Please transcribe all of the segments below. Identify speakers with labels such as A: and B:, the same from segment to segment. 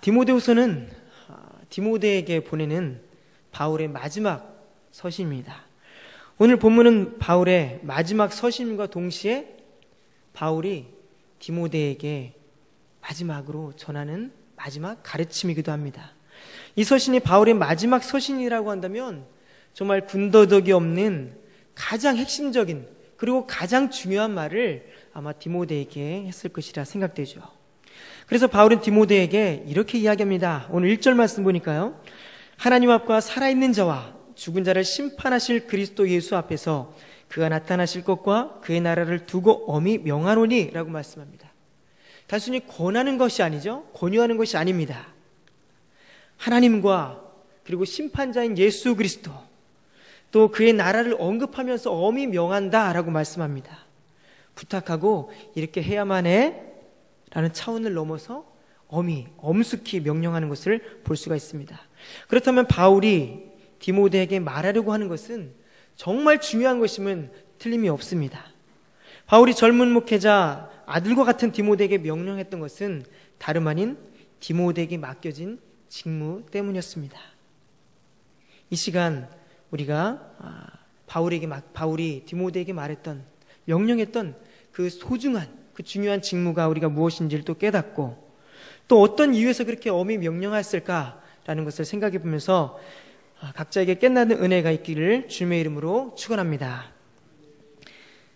A: 디모데후서는 디모데에게 보내는 바울의 마지막 서신입니다. 오늘 본문은 바울의 마지막 서신과 동시에 바울이 디모데에게 마지막으로 전하는 마지막 가르침이기도 합니다. 이 서신이 바울의 마지막 서신이라고 한다면 정말 군더더기 없는 가장 핵심적인 그리고 가장 중요한 말을 아마 디모데에게 했을 것이라 생각되죠. 그래서 바울은 디모데에게 이렇게 이야기합니다. 오늘 1절 말씀 보니까요. 하나님 앞과 살아있는 자와 죽은 자를 심판하실 그리스도 예수 앞에서 그가 나타나실 것과 그의 나라를 두고 엄히 명하노니 라고 말씀합니다. 단순히 권하는 것이 아니죠. 권유하는 것이 아닙니다. 하나님과 그리고 심판자인 예수 그리스도 또 그의 나라를 언급하면서 엄히 명한다 라고 말씀합니다. 부탁하고 이렇게 해야만 해 라는 차원을 넘어서 엄숙히 명령하는 것을 볼 수가 있습니다. 그렇다면 바울이 디모데에게 말하려고 하는 것은 정말 중요한 것임은 틀림이 없습니다. 바울이 젊은 목회자 아들과 같은 디모데에게 명령했던 것은 다름 아닌 디모데에게 맡겨진 직무 때문이었습니다. 이 시간 우리가 바울이 디모데에게 명령했던 그 소중한 그 중요한 직무가 우리가 무엇인지를 또 깨닫고 또 어떤 이유에서 그렇게 엄히 명령하였을까라는 것을 생각해 보면서 각자에게 깨닫는 은혜가 있기를 주님의 이름으로 축원합니다.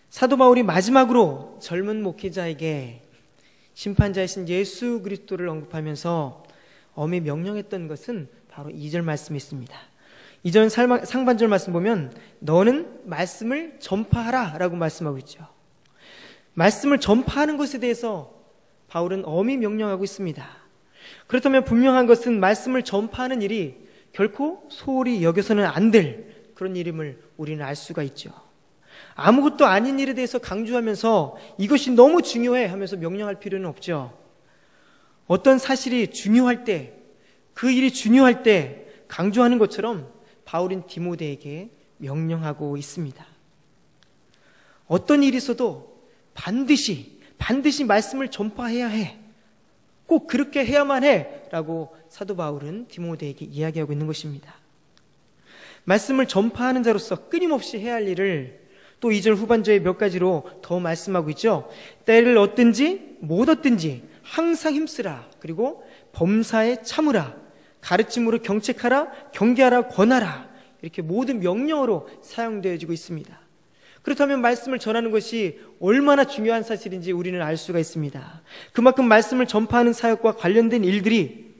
A: 사도 바울이 마지막으로 젊은 목회자에게 심판자이신 예수 그리스도를 언급하면서 엄히 명령했던 것은 바로 2절 말씀이 있습니다. 2절 상반절 말씀 보면 너는 말씀을 전파하라 라고 말씀하고 있죠. 말씀을 전파하는 것에 대해서 바울은 엄히 명령하고 있습니다. 그렇다면 분명한 것은 말씀을 전파하는 일이 결코 소홀히 여겨서는 안 될 그런 일임을 우리는 알 수가 있죠. 아무것도 아닌 일에 대해서 강조하면서 이것이 너무 중요해 하면서 명령할 필요는 없죠. 어떤 사실이 중요할 때, 그 일이 중요할 때 강조하는 것처럼 바울은 디모데에게 명령하고 있습니다. 어떤 일이 있어도 반드시 말씀을 전파해야 해. 꼭 그렇게 해야만 해. 라고 사도 바울은 디모데에게 이야기하고 있는 것입니다. 말씀을 전파하는 자로서 끊임없이 해야 할 일을 또 2절 후반절에 몇 가지로 더 말씀하고 있죠. 때를 얻든지 못 얻든지 항상 힘쓰라. 그리고 범사에 참으라. 가르침으로 경책하라. 경계하라. 권하라. 이렇게 모든 명령어로 사용되어지고 있습니다. 그렇다면 말씀을 전하는 것이 얼마나 중요한 사실인지 우리는 알 수가 있습니다. 그만큼 말씀을 전파하는 사역과 관련된 일들이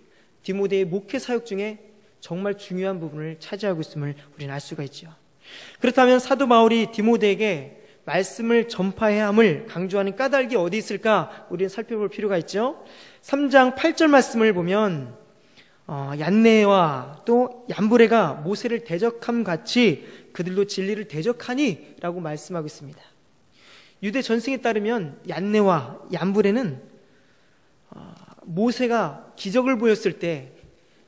A: 디모데의 목회 사역 중에 정말 중요한 부분을 차지하고 있음을 우리는 알 수가 있죠. 그렇다면 사도 바울이 디모데에게 말씀을 전파해야 함을 강조하는 까닭이 어디 있을까 우리는 살펴볼 필요가 있죠. 3장 8절 말씀을 보면 얀네와 또 얀브레가 모세를 대적함 같이 그들도 진리를 대적하니 라고 말씀하고 있습니다. 유대 전승에 따르면 얀네와 얀브레는 모세가 기적을 보였을 때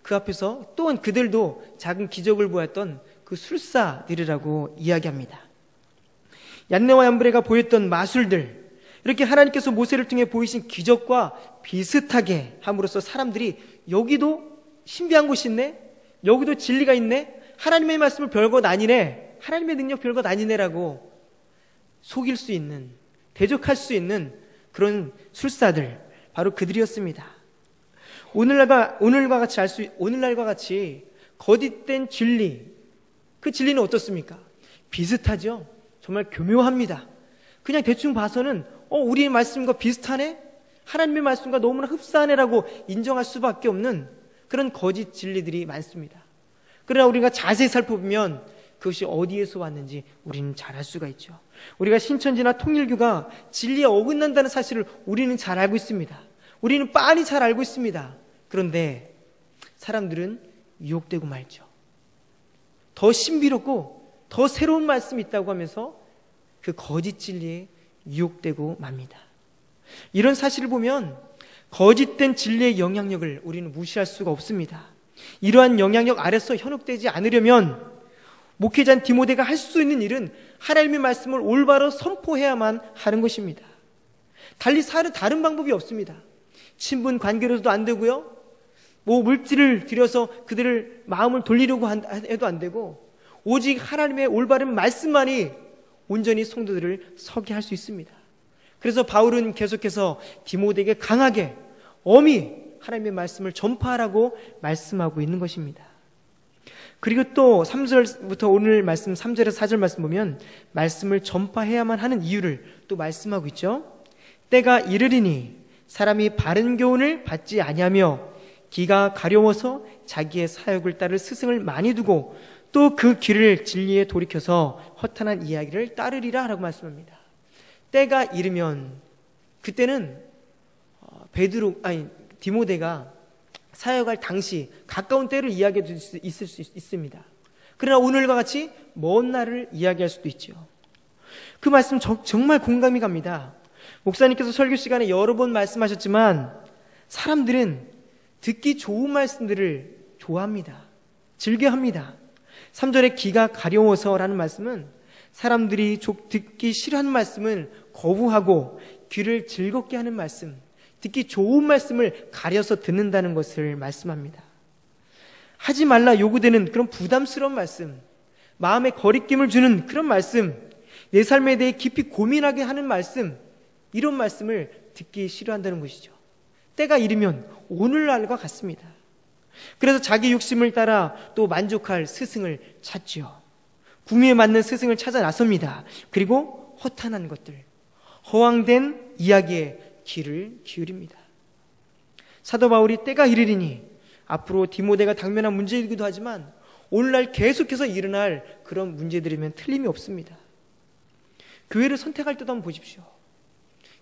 A: 그 앞에서 또한 그들도 작은 기적을 보였던 그 술사들이라고 이야기합니다. 얀네와 얀브레가 보였던 마술들, 이렇게 하나님께서 모세를 통해 보이신 기적과 비슷하게 함으로써 사람들이 여기도 신비한 곳이 있네, 여기도 진리가 있네, 하나님의 말씀을 별것 아니네, 하나님의 능력 별것 아니네라고 속일 수 있는, 대적할 수 있는 그런 술사들, 바로 그들이었습니다. 오늘날과 같이 거짓된 진리, 그 진리는 어떻습니까? 비슷하죠? 정말 교묘합니다. 그냥 대충 봐서는 우리의 말씀과 비슷하네? 하나님의 말씀과 너무나 흡사하네라고 인정할 수밖에 없는 그런 거짓 진리들이 많습니다. 그러나 우리가 자세히 살펴보면 그것이 어디에서 왔는지 우리는 잘 알 수가 있죠. 우리가 신천지나 통일교가 진리에 어긋난다는 사실을 우리는 잘 알고 있습니다. 우리는 빤히 잘 알고 있습니다. 그런데 사람들은 유혹되고 말죠. 더 신비롭고 더 새로운 말씀이 있다고 하면서 그 거짓 진리에 유혹되고 맙니다. 이런 사실을 보면 거짓된 진리의 영향력을 우리는 무시할 수가 없습니다. 이러한 영향력 아래서 현혹되지 않으려면 목회자인 디모데가 할 수 있는 일은 하나님의 말씀을 올바로 선포해야만 하는 것입니다. 달리 다른 방법이 없습니다. 친분 관계로도 안 되고요. 뭐 물질을 들여서 그들을 마음을 돌리려고 해도 안 되고 오직 하나님의 올바른 말씀만이 온전히 성도들을 서게 할 수 있습니다. 그래서 바울은 계속해서 디모데에게 강하게 엄히 하나님의 말씀을 전파하라고 말씀하고 있는 것입니다. 그리고 또 3절부터 오늘 말씀 3절에서 4절 말씀 보면 말씀을 전파해야만 하는 이유를 또 말씀하고 있죠. 때가 이르리니 사람이 바른 교훈을 받지 아니하며 기가 가려워서 자기의 사역을 따를 스승을 많이 두고 또 그 길을 진리에 돌이켜서 허탄한 이야기를 따르리라 라고 말씀합니다. 때가 이르면 그때는 디모데가 사역할 당시 가까운 때를 이야기해 줄 수 있을 수 있습니다. 그러나 오늘과 같이 먼 날을 이야기할 수도 있죠. 그 말씀 정말 공감이 갑니다. 목사님께서 설교 시간에 여러 번 말씀하셨지만 사람들은 듣기 좋은 말씀들을 좋아합니다. 즐겨합니다. 3절에 기가 가려워서라는 말씀은 사람들이 듣기 싫어하는 말씀을 거부하고 귀를 즐겁게 하는 말씀, 듣기 좋은 말씀을 가려서 듣는다는 것을 말씀합니다. 하지 말라 요구되는 그런 부담스러운 말씀, 마음에 거리낌을 주는 그런 말씀, 내 삶에 대해 깊이 고민하게 하는 말씀, 이런 말씀을 듣기 싫어한다는 것이죠. 때가 이르면 오늘날과 같습니다. 그래서 자기 욕심을 따라 또 만족할 스승을 찾지요. 구미에 맞는 스승을 찾아 나섭니다. 그리고 허탄한 것들, 허황된 이야기에 귀를 기울입니다. 사도 바울이 때가 이르리니 앞으로 디모데가 당면한 문제이기도 하지만 오늘날 계속해서 일어날 그런 문제들이면 틀림이 없습니다. 교회를 선택할 때도 한번 보십시오.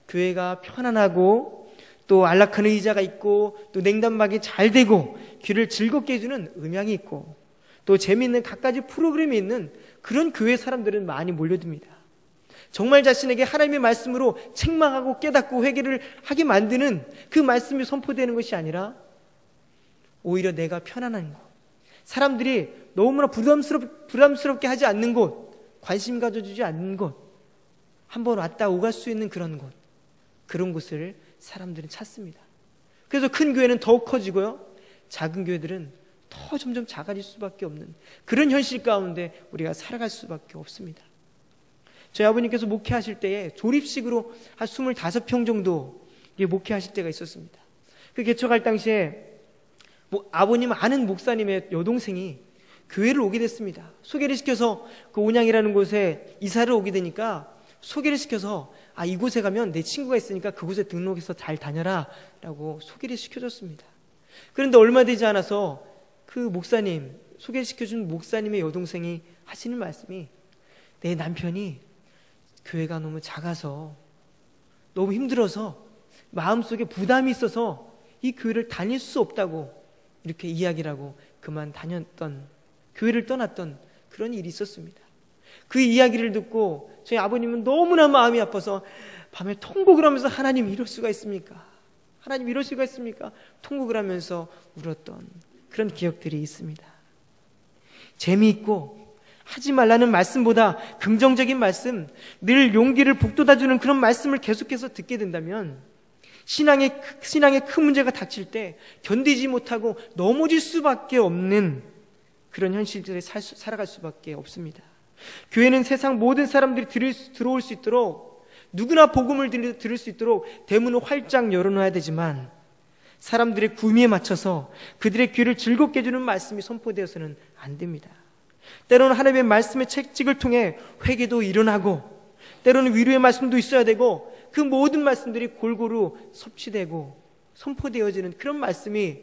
A: 교회가 편안하고 또 안락한 의자가 있고 또 냉담막이 잘 되고 귀를 즐겁게 해주는 음향이 있고 또 재미있는 갖가지 프로그램이 있는 그런 교회 사람들은 많이 몰려듭니다. 정말 자신에게 하나님의 말씀으로 책망하고 깨닫고 회개를 하게 만드는 그 말씀이 선포되는 것이 아니라 오히려 내가 편안한 곳, 사람들이 너무나 부담스럽게 하지 않는 곳, 관심 가져주지 않는 곳, 한번 왔다 오갈 수 있는 그런 곳, 그런 곳을 사람들은 찾습니다. 그래서 큰 교회는 더욱 커지고요, 작은 교회들은 더 점점 작아질 수밖에 없는 그런 현실 가운데 우리가 살아갈 수밖에 없습니다. 저희 아버님께서 목회하실 때에 조립식으로 한 25평 정도 목회하실 때가 있었습니다. 그 개척할 당시에 아버님 아는 목사님의 여동생이 교회를 오게 됐습니다. 소개를 시켜서 그 온양이라는 곳에 이사를 오게 되니까 소개를 시켜서 이곳에 가면 내 친구가 있으니까 그곳에 등록해서 잘 다녀라 라고 소개를 시켜줬습니다. 그런데 얼마 되지 않아서 그 목사님, 소개시켜준 목사님의 여동생이 하시는 말씀이 내 남편이 교회가 너무 작아서 너무 힘들어서 마음속에 부담이 있어서 이 교회를 다닐 수 없다고 이렇게 이야기를 하고 그만 다녔던, 교회를 떠났던 그런 일이 있었습니다. 그 이야기를 듣고 저희 아버님은 너무나 마음이 아파서 밤에 통곡을 하면서 하나님 이럴 수가 있습니까? 하나님 이럴 수가 있습니까? 통곡을 하면서 울었던 그런 기억들이 있습니다. 재미있고 하지 말라는 말씀보다 긍정적인 말씀, 늘 용기를 북돋아주는 그런 말씀을 계속해서 듣게 된다면 신앙에 큰 문제가 닥칠 때 견디지 못하고 넘어질 수밖에 없는 그런 현실들에 살아갈 수밖에 없습니다. 교회는 세상 모든 사람들이 들어올 수 있도록, 누구나 복음을 들을 수 있도록 대문을 활짝 열어놔야 되지만 사람들의 구미에 맞춰서 그들의 귀를 즐겁게 해주는 말씀이 선포되어서는 안 됩니다. 때로는 하나님의 말씀의 책찍을 통해 회개도 일어나고 때로는 위로의 말씀도 있어야 되고 그 모든 말씀들이 골고루 섭취되고 선포되어지는 그런 말씀이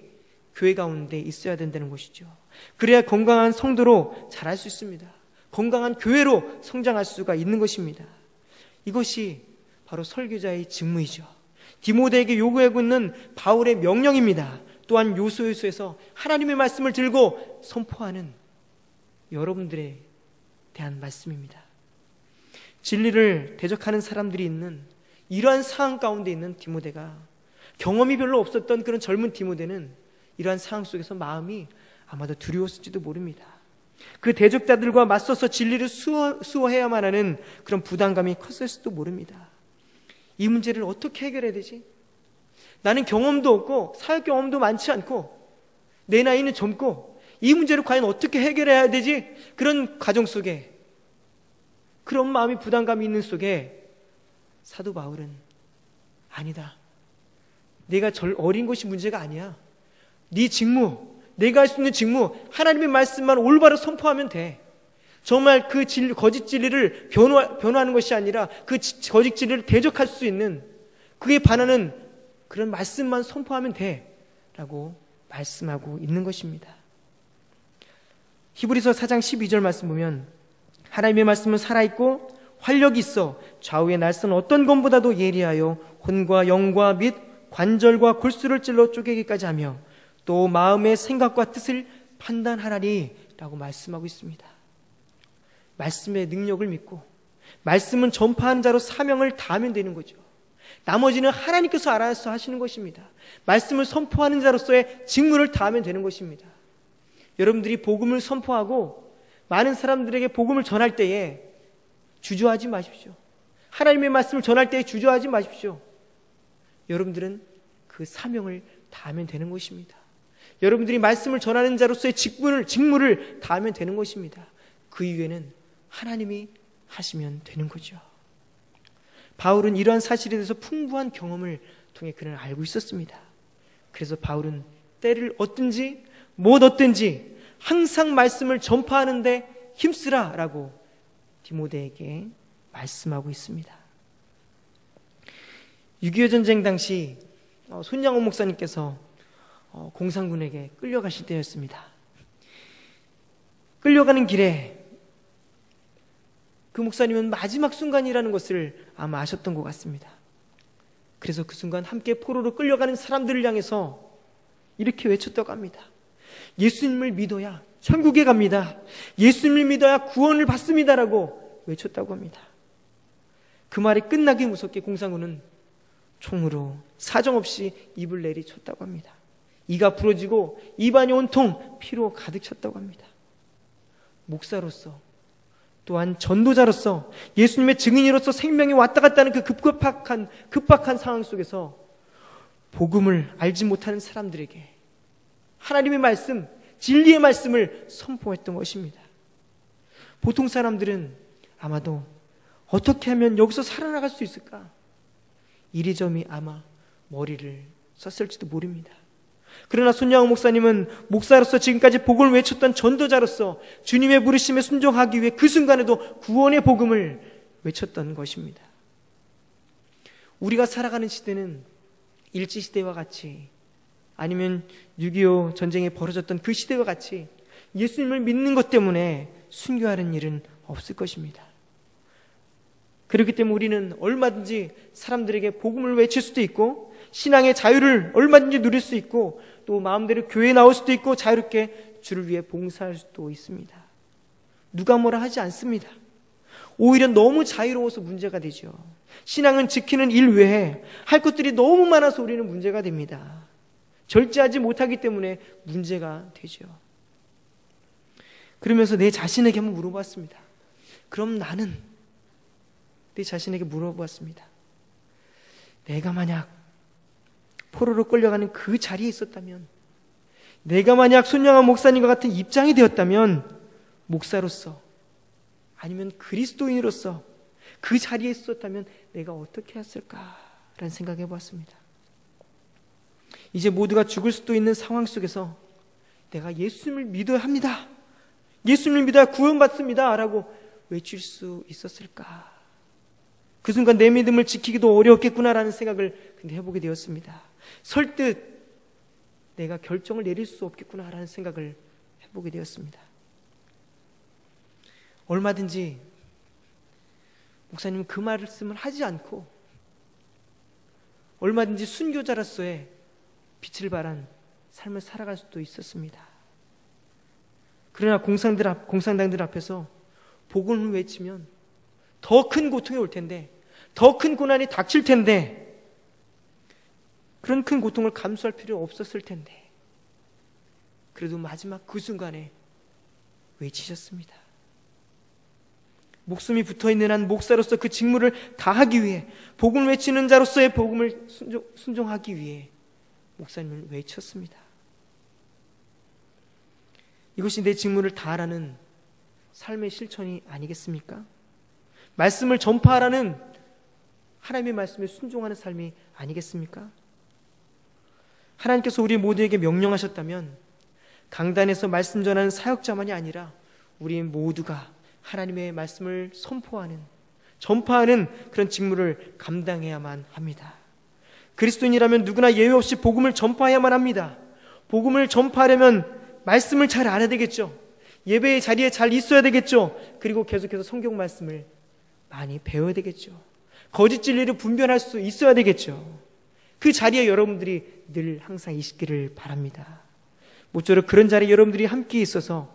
A: 교회 가운데 있어야 된다는 것이죠. 그래야 건강한 성도로 자랄 수 있습니다. 건강한 교회로 성장할 수가 있는 것입니다. 이것이 바로 설교자의 직무이죠. 디모데에게 요구하고 있는 바울의 명령입니다. 또한 요소에서 하나님의 말씀을 들고 선포하는 여러분들에 대한 말씀입니다. 진리를 대적하는 사람들이 있는 이러한 상황 가운데 있는 디모데가, 경험이 별로 없었던 그런 젊은 디모데는 이러한 상황 속에서 마음이 아마도 두려웠을지도 모릅니다. 그 대적자들과 맞서서 진리를 수호해야만 하는 그런 부담감이 컸을지도 모릅니다. 이 문제를 어떻게 해결해야 되지? 나는 경험도 없고 사역 경험도 많지 않고 내 나이는 젊고 이 문제를 과연 어떻게 해결해야 되지? 그런 가정 속에, 그런 마음이 부담감이 있는 속에 사도 바울은 아니다. 내가 어린 것이 문제가 아니야. 네 직무, 내가 할 수 있는 직무, 하나님의 말씀만 올바로 선포하면 돼. 정말 그 거짓 진리를 변호하는 것이 아니라 그 거짓 진리를 대적할 수 있는, 그에 반하는 그런 말씀만 선포하면 돼 라고 말씀하고 있는 것입니다. 히브리서 4장 12절 말씀 보면 하나님의 말씀은 살아있고 활력이 있어 좌우의 날선 어떤 검보다도 예리하여 혼과 영과 및 관절과 골수를 찔러 쪼개기까지 하며 또 마음의 생각과 뜻을 판단하라니 라고 말씀하고 있습니다. 말씀의 능력을 믿고 말씀은 전파하는 자로 사명을 다하면 되는 거죠. 나머지는 하나님께서 알아서 하시는 것입니다. 말씀을 선포하는 자로서의 직무를 다하면 되는 것입니다. 여러분들이 복음을 선포하고 많은 사람들에게 복음을 전할 때에 주저하지 마십시오. 하나님의 말씀을 전할 때에 주저하지 마십시오. 여러분들은 그 사명을 다하면 되는 것입니다. 여러분들이 말씀을 전하는 자로서의 직무를 다하면 되는 것입니다. 그 이후에는 하나님이 하시면 되는 거죠. 바울은 이러한 사실에 대해서 풍부한 경험을 통해 그는 알고 있었습니다. 그래서 바울은 때를 얻든지 못 얻든지 항상 말씀을 전파하는데 힘쓰라 라고 디모데에게 말씀하고 있습니다. 6.25 전쟁 당시 손양호 목사님께서 공산군에게 끌려가실 때였습니다. 끌려가는 길에 그 목사님은 마지막 순간이라는 것을 아마 아셨던 것 같습니다. 그래서 그 순간 함께 포로로 끌려가는 사람들을 향해서 이렇게 외쳤다고 합니다. 예수님을 믿어야 천국에 갑니다. 예수님을 믿어야 구원을 받습니다라고 외쳤다고 합니다. 그 말이 끝나기 무섭게 공산군은 총으로 사정없이 입을 내리쳤다고 합니다. 이가 부러지고 입안이 온통 피로 가득 찼다고 합니다. 목사로서 또한 전도자로서 예수님의 증인으로서 생명이 왔다 갔다 하는 그 급박한 상황 속에서 복음을 알지 못하는 사람들에게 하나님의 말씀, 진리의 말씀을 선포했던 것입니다. 보통 사람들은 아마도 어떻게 하면 여기서 살아나갈 수 있을까? 이리저리 아마 머리를 썼을지도 모릅니다. 그러나 손양호 목사님은 목사로서 지금까지 복음을 외쳤던 전도자로서 주님의 부르심에 순종하기 위해 그 순간에도 구원의 복음을 외쳤던 것입니다. 우리가 살아가는 시대는 일제시대와 같이 아니면 6.25 전쟁에 벌어졌던 그 시대와 같이 예수님을 믿는 것 때문에 순교하는 일은 없을 것입니다. 그렇기 때문에 우리는 얼마든지 사람들에게 복음을 외칠 수도 있고 신앙의 자유를 얼마든지 누릴 수 있고 또 마음대로 교회에 나올 수도 있고 자유롭게 주를 위해 봉사할 수도 있습니다. 누가 뭐라 하지 않습니다. 오히려 너무 자유로워서 문제가 되죠. 신앙은 지키는 일 외에 할 것들이 너무 많아서 우리는 문제가 됩니다. 절제하지 못하기 때문에 문제가 되죠. 그러면서 내 자신에게 한번 물어봤습니다. 그럼 나는 내 자신에게 물어보았습니다. 내가 만약 포로로 끌려가는 그 자리에 있었다면, 내가 만약 손양호 목사님과 같은 입장이 되었다면, 목사로서 아니면 그리스도인으로서 그 자리에 있었다면 내가 어떻게 했을까라는 생각을 해보았습니다. 이제 모두가 죽을 수도 있는 상황 속에서 내가 예수님을 믿어야 합니다, 예수님을 믿어야 구원받습니다 라고 외칠 수 있었을까? 그 순간 내 믿음을 지키기도 어려웠겠구나라는 생각을 근데 해보게 되었습니다. 설득 내가 결정을 내릴 수 없겠구나라는 생각을 해보게 되었습니다. 얼마든지 목사님은 그 말씀을 하지 않고 얼마든지 순교자로서의 빛을 발한 삶을 살아갈 수도 있었습니다. 그러나 공산당들 앞에서 복음을 외치면 더 큰 고통이 올 텐데, 더 큰 고난이 닥칠 텐데, 그런 큰 고통을 감수할 필요 없었을 텐데, 그래도 마지막 그 순간에 외치셨습니다. 목숨이 붙어있는 한 목사로서 그 직무를 다하기 위해, 복음을 외치는 자로서의 복음을 순종하기 위해 목사님을 외쳤습니다. 이것이 내 직무를 다하라는 삶의 실천이 아니겠습니까? 말씀을 전파하라는 하나님의 말씀에 순종하는 삶이 아니겠습니까? 하나님께서 우리 모두에게 명령하셨다면 강단에서 말씀 전하는 사역자만이 아니라 우리 모두가 하나님의 말씀을 선포하는, 전파하는 그런 직무를 감당해야만 합니다. 그리스도인이라면 누구나 예외 없이 복음을 전파해야만 합니다. 복음을 전파하려면 말씀을 잘 알아야 되겠죠. 예배의 자리에 잘 있어야 되겠죠. 그리고 계속해서 성경 말씀을 많이 배워야 되겠죠. 거짓 진리를 분별할 수 있어야 되겠죠. 그 자리에 여러분들이 늘 항상 있기를 바랍니다. 모쪼록 그런 자리에 여러분들이 함께 있어서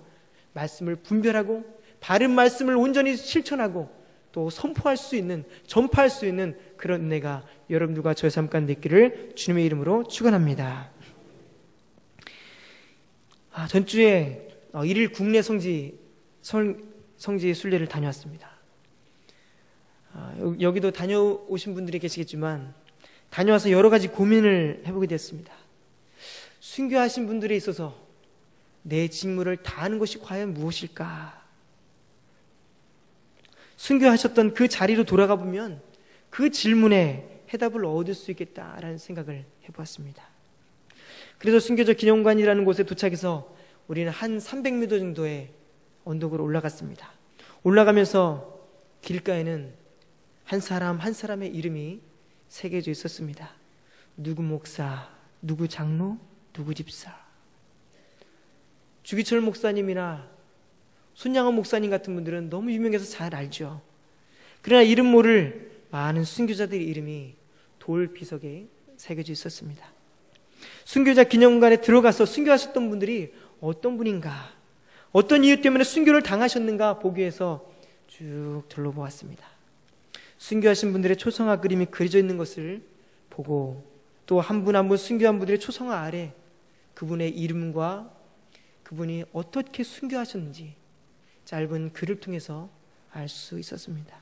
A: 말씀을 분별하고 바른 말씀을 온전히 실천하고 또 선포할 수 있는, 전파할 수 있는 그런 은혜가 여러분들과 저의 삶 가운데 있기를 주님의 이름으로 축원합니다. 전주에 1일 국내 성지 순례를 다녀왔습니다. 여기도 다녀오신 분들이 계시겠지만 다녀와서 여러 가지 고민을 해보게 됐습니다. 순교하신 분들에 있어서 내 직무를 다하는 것이 과연 무엇일까? 순교하셨던 그 자리로 돌아가 보면 그 질문에 해답을 얻을 수 있겠다라는 생각을 해보았습니다. 그래서 순교자 기념관이라는 곳에 도착해서 우리는 한 300m 정도의 언덕으로 올라갔습니다. 올라가면서 길가에는 한 사람 한 사람의 이름이 새겨져 있었습니다. 누구 목사, 누구 장로, 누구 집사. 주기철 목사님이나 손양원 목사님 같은 분들은 너무 유명해서 잘 알죠. 그러나 이름 모를 많은 순교자들의 이름이 돌 비석에 새겨져 있었습니다. 순교자 기념관에 들어가서 순교하셨던 분들이 어떤 분인가, 어떤 이유 때문에 순교를 당하셨는가 보기 위해서 쭉 둘러보았습니다. 순교하신 분들의 초성화 그림이 그려져 있는 것을 보고 또 한 분 한 분 순교한 분들의 초성화 아래 그분의 이름과 그분이 어떻게 순교하셨는지 짧은 글을 통해서 알 수 있었습니다.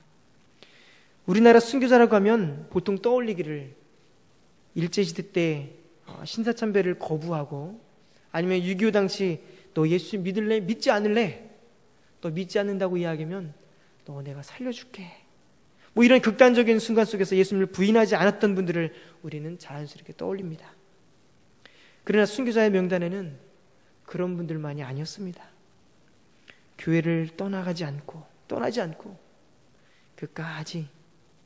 A: 우리나라 순교자라고 하면 보통 떠올리기를 일제시대 때 신사참배를 거부하고 아니면 6.25 당시 너 예수 믿을래? 믿지 않을래? 너 믿지 않는다고 이야기하면 너 내가 살려줄게. 뭐 이런 극단적인 순간 속에서 예수님을 부인하지 않았던 분들을 우리는 자연스럽게 떠올립니다. 그러나 순교자의 명단에는 그런 분들만이 아니었습니다. 교회를 떠나지 않고 끝까지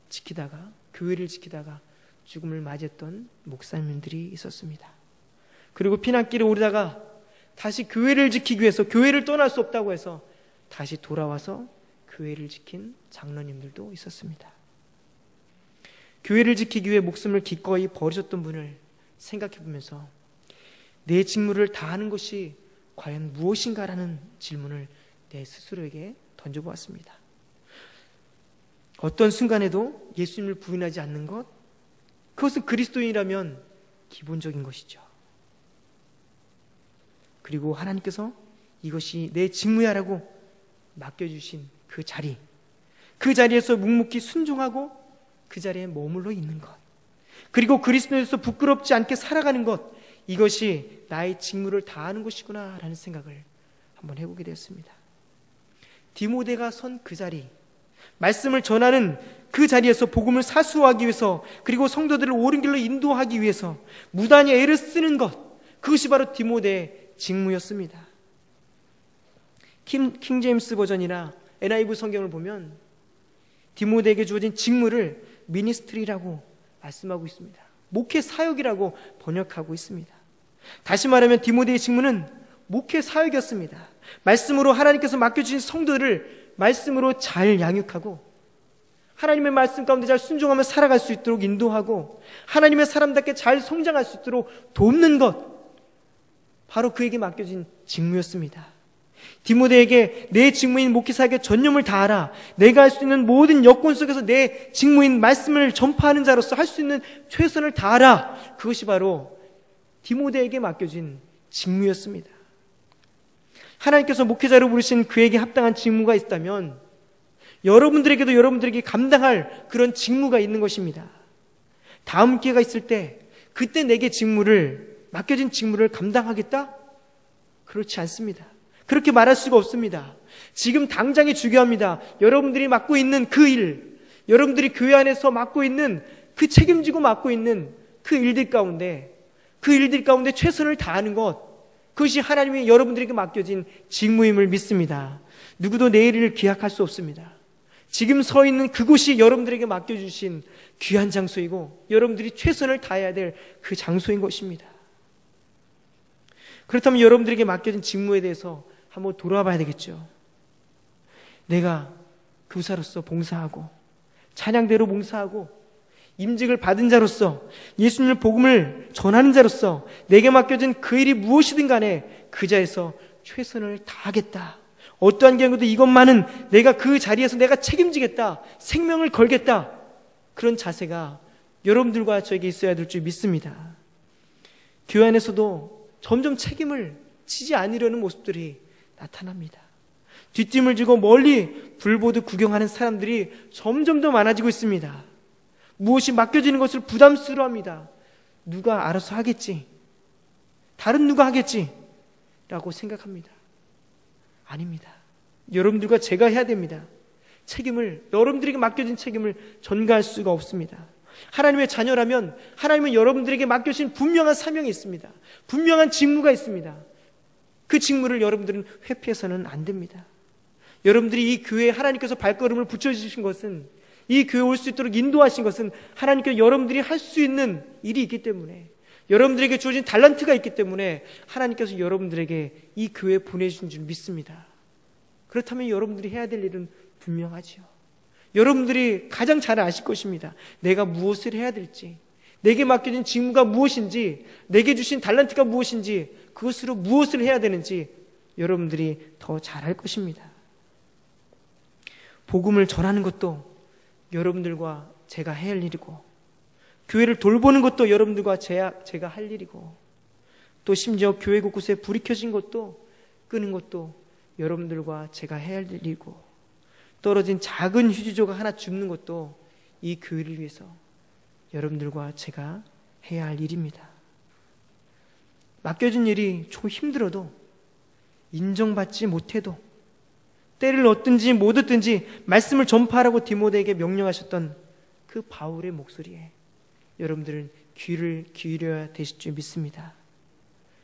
A: 지키다가 교회를 지키다가 죽음을 맞이했던 목사님들이 있었습니다. 그리고 피난길을 오르다가 다시 교회를 지키기 위해서 교회를 떠날 수 없다고 해서 다시 돌아와서 교회를 지킨 장로님들도 있었습니다. 교회를 지키기 위해 목숨을 기꺼이 버리셨던 분을 생각해 보면서 내 직무를 다하는 것이 과연 무엇인가라는 질문을 내 스스로에게 던져보았습니다. 어떤 순간에도 예수님을 부인하지 않는 것, 그것은 그리스도인이라면 기본적인 것이죠. 그리고 하나님께서 이것이 내 직무야라고 맡겨주신 그 자리에서 묵묵히 순종하고 그 자리에 머물러 있는 것, 그리고 그리스도에서 부끄럽지 않게 살아가는 것, 이것이 나의 직무를 다하는 것이구나 라는 생각을 한번 해보게 되었습니다. 디모데가 선 그 자리, 말씀을 전하는 그 자리에서 복음을 사수하기 위해서 그리고 성도들을 옳은 길로 인도하기 위해서 무단히 애를 쓰는 것, 그것이 바로 디모데의 직무였습니다. 킹 제임스 버전이나 NIV 성경을 보면 디모데에게 주어진 직무를 미니스트리라고 말씀하고 있습니다. 목회 사역이라고 번역하고 있습니다. 다시 말하면 디모데의 직무는 목회 사역이었습니다. 말씀으로 하나님께서 맡겨주신 성도들을 말씀으로 잘 양육하고 하나님의 말씀 가운데 잘 순종하며 살아갈 수 있도록 인도하고 하나님의 사람답게 잘 성장할 수 있도록 돕는 것, 바로 그에게 맡겨진 직무였습니다. 디모데에게 내 직무인 목회사에게 전념을 다하라. 내가 할 수 있는 모든 여건 속에서 내 직무인 말씀을 전파하는 자로서 할 수 있는 최선을 다하라. 그것이 바로 디모데에게 맡겨진 직무였습니다. 하나님께서 목회자로 부르신 그에게 합당한 직무가 있다면 여러분들에게도 여러분들에게 감당할 그런 직무가 있는 것입니다. 다음 기회가 있을 때 그때 내게 맡겨진 직무를 감당하겠다? 그렇지 않습니다. 그렇게 말할 수가 없습니다. 지금 당장이 중요합니다. 여러분들이 맡고 있는 그 일, 여러분들이 교회 안에서 맡고 있는 그 책임지고 맡고 있는 그 일들 가운데 최선을 다하는 것, 그것이 하나님이 여러분들에게 맡겨진 직무임을 믿습니다. 누구도 내일을 기약할 수 없습니다. 지금 서 있는 그곳이 여러분들에게 맡겨주신 귀한 장소이고 여러분들이 최선을 다해야 될 그 장소인 것입니다. 그렇다면 여러분들에게 맡겨진 직무에 대해서 한번 돌아봐야 되겠죠. 내가 교사로서 봉사하고 찬양대로 봉사하고 임직을 받은 자로서 예수님의 복음을 전하는 자로서 내게 맡겨진 그 일이 무엇이든 간에 그 자에서 최선을 다하겠다. 어떠한 경우도 이것만은 내가 그 자리에서 내가 책임지겠다. 생명을 걸겠다. 그런 자세가 여러분들과 저에게 있어야 될 줄 믿습니다. 교회 안에서도 점점 책임을 지지 않으려는 모습들이 나타납니다. 뒷짐을 지고 멀리 불보듯 구경하는 사람들이 점점 더 많아지고 있습니다. 무엇이 맡겨지는 것을 부담스러워합니다. 누가 알아서 하겠지, 다른 누가 하겠지 라고 생각합니다. 아닙니다. 여러분들과 제가 해야 됩니다. 여러분들에게 맡겨진 책임을 전가할 수가 없습니다. 하나님의 자녀라면 하나님은 여러분들에게 맡겨진 분명한 사명이 있습니다. 분명한 직무가 있습니다. 그 직무를 여러분들은 회피해서는 안 됩니다. 여러분들이 이 교회에 하나님께서 발걸음을 붙여주신 것은, 이 교회에 올 수 있도록 인도하신 것은 하나님께서 여러분들이 할 수 있는 일이 있기 때문에, 여러분들에게 주어진 달란트가 있기 때문에 하나님께서 여러분들에게 이 교회에 보내주신 줄 믿습니다. 그렇다면 여러분들이 해야 될 일은 분명하지요. 여러분들이 가장 잘 아실 것입니다. 내가 무엇을 해야 될지, 내게 맡겨진 직무가 무엇인지, 내게 주신 달란트가 무엇인지, 그것으로 무엇을 해야 되는지 여러분들이 더 잘 알 것입니다. 복음을 전하는 것도 여러분들과 제가 해야 할 일이고, 교회를 돌보는 것도 여러분들과 제가 할 일이고, 또 심지어 교회 곳곳에 불이 켜진 것도 끄는 것도 여러분들과 제가 해야 할 일이고, 떨어진 작은 휴지조각 하나 줍는 것도 이 교회를 위해서 여러분들과 제가 해야 할 일입니다. 맡겨진 일이 좀 힘들어도, 인정받지 못해도, 때를 얻든지 못 얻든지 말씀을 전파하라고 디모데에게 명령하셨던 그 바울의 목소리에 여러분들은 귀를 기울여야 되실 줄 믿습니다.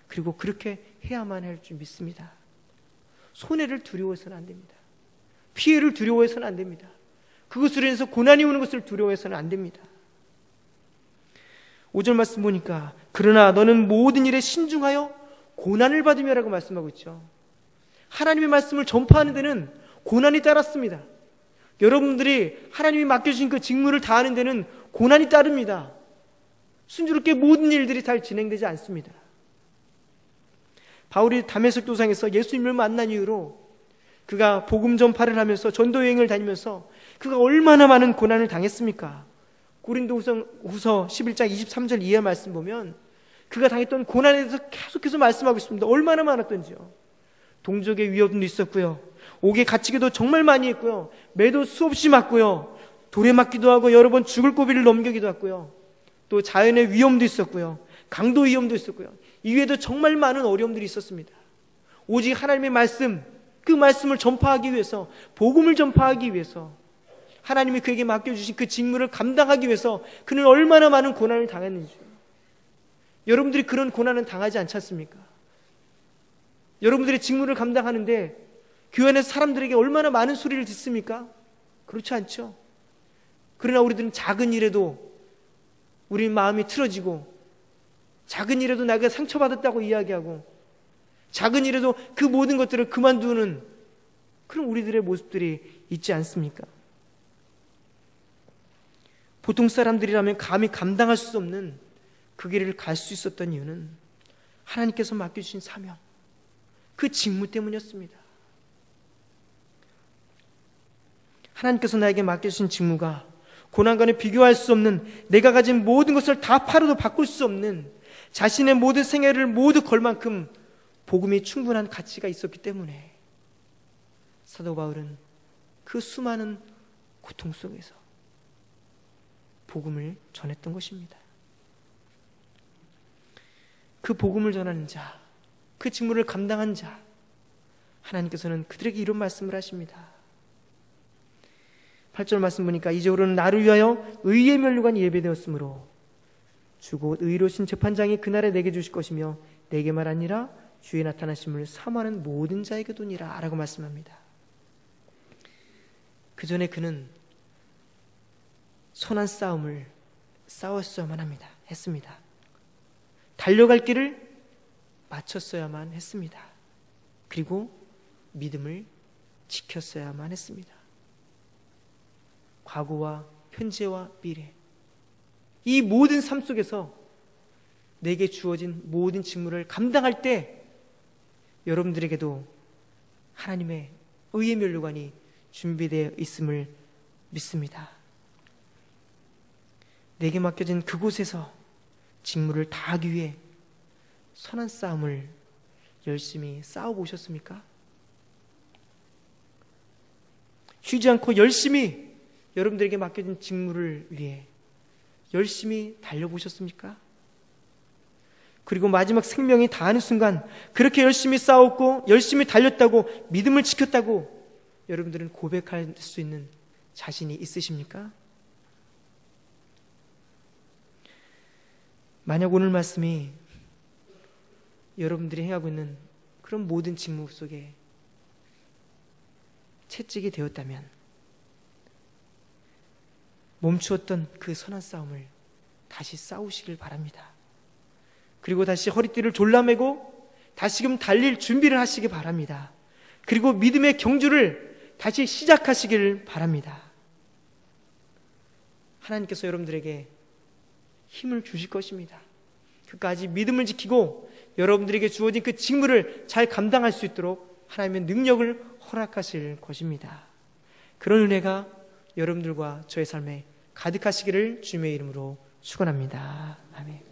A: 그리고 그렇게 해야만 할 줄 믿습니다. 손해를 두려워해서는 안 됩니다. 피해를 두려워해서는 안 됩니다. 그것으로 인해서 고난이 오는 것을 두려워해서는 안 됩니다. 5절 말씀 보니까 그러나 너는 모든 일에 신중하여 고난을 받으며라고 말씀하고 있죠. 하나님의 말씀을 전파하는 데는 고난이 따랐습니다. 여러분들이 하나님이 맡겨주신 그 직무를 다하는 데는 고난이 따릅니다. 순조롭게 모든 일들이 잘 진행되지 않습니다. 바울이 다메섹 도상에서 예수님을 만난 이후로 그가 복음 전파를 하면서 전도 여행을 다니면서 그가 얼마나 많은 고난을 당했습니까? 고린도후서 11장 23절 이하 말씀 보면 그가 당했던 고난에 대해서 계속해서 말씀하고 있습니다. 얼마나 많았던지요. 동족의 위협도 있었고요, 옥에 갇히기도 정말 많이 했고요, 매도 수없이 맞고요, 돌에 맞기도 하고 여러 번 죽을 고비를 넘기기도 했고요, 또 자연의 위험도 있었고요, 강도 위험도 있었고요, 이외에도 정말 많은 어려움들이 있었습니다. 오직 하나님의 말씀, 그 말씀을 전파하기 위해서, 복음을 전파하기 위해서, 하나님이 그에게 맡겨주신 그 직무를 감당하기 위해서 그는 얼마나 많은 고난을 당했는지. 여러분들이 그런 고난은 당하지 않지 않습니까? 여러분들의 직무를 감당하는데 교회 안에서 사람들에게 얼마나 많은 소리를 듣습니까? 그렇지 않죠. 그러나 우리들은 작은 일에도 우리 마음이 틀어지고, 작은 일에도 내가 상처받았다고 이야기하고, 작은 일에도 그 모든 것들을 그만두는 그런 우리들의 모습들이 있지 않습니까? 보통 사람들이라면 감히 감당할 수 없는 그 길을 갈 수 있었던 이유는 하나님께서 맡겨주신 사명, 그 직무 때문이었습니다. 하나님께서 나에게 맡겨주신 직무가 고난과는 비교할 수 없는, 내가 가진 모든 것을 다 팔아도 바꿀 수 없는, 자신의 모든 생애를 모두 걸 만큼 복음이 충분한 가치가 있었기 때문에 사도 바울은 그 수많은 고통 속에서 복음을 전했던 것입니다. 그 복음을 전하는 자, 그 직무를 감당한 자, 하나님께서는 그들에게 이런 말씀을 하십니다. 8절 말씀 보니까 이제로는 나를 위하여 의의 면류관이 예배되었으므로 주곧 의로우신 재판장이 그날에 내게 주실 것이며 내게만 아니라 주의 나타나심을 사모하는 모든 자에게 도니라 라고 말씀합니다. 그 전에 그는 선한 싸움을 싸웠어야만 했습니다. 달려갈 길을 마쳤어야만 했습니다. 그리고 믿음을 지켰어야만 했습니다. 과거와 현재와 미래, 이 모든 삶 속에서 내게 주어진 모든 직무를 감당할 때 여러분들에게도 하나님의 의의 면류관이 준비되어 있음을 믿습니다. 내게 맡겨진 그곳에서 직무를 다하기 위해 선한 싸움을 열심히 싸워보셨습니까? 쉬지 않고 열심히 여러분들에게 맡겨진 직무를 위해 열심히 달려보셨습니까? 그리고 마지막 생명이 다하는 순간 그렇게 열심히 싸웠고 열심히 달렸다고 믿음을 지켰다고 여러분들은 고백할 수 있는 자신이 있으십니까? 만약 오늘 말씀이 여러분들이 행하고 있는 그런 모든 직무 속에 채찍이 되었다면 멈추었던 그 선한 싸움을 다시 싸우시길 바랍니다. 그리고 다시 허리띠를 졸라매고 다시금 달릴 준비를 하시기 바랍니다. 그리고 믿음의 경주를 다시 시작하시길 바랍니다. 하나님께서 여러분들에게 힘을 주실 것입니다. 끝까지 믿음을 지키고 여러분들에게 주어진 그 직무를 잘 감당할 수 있도록 하나님의 능력을 허락하실 것입니다. 그런 은혜가 여러분들과 저의 삶에 가득하시기를 주님의 이름으로 축원합니다. 아멘.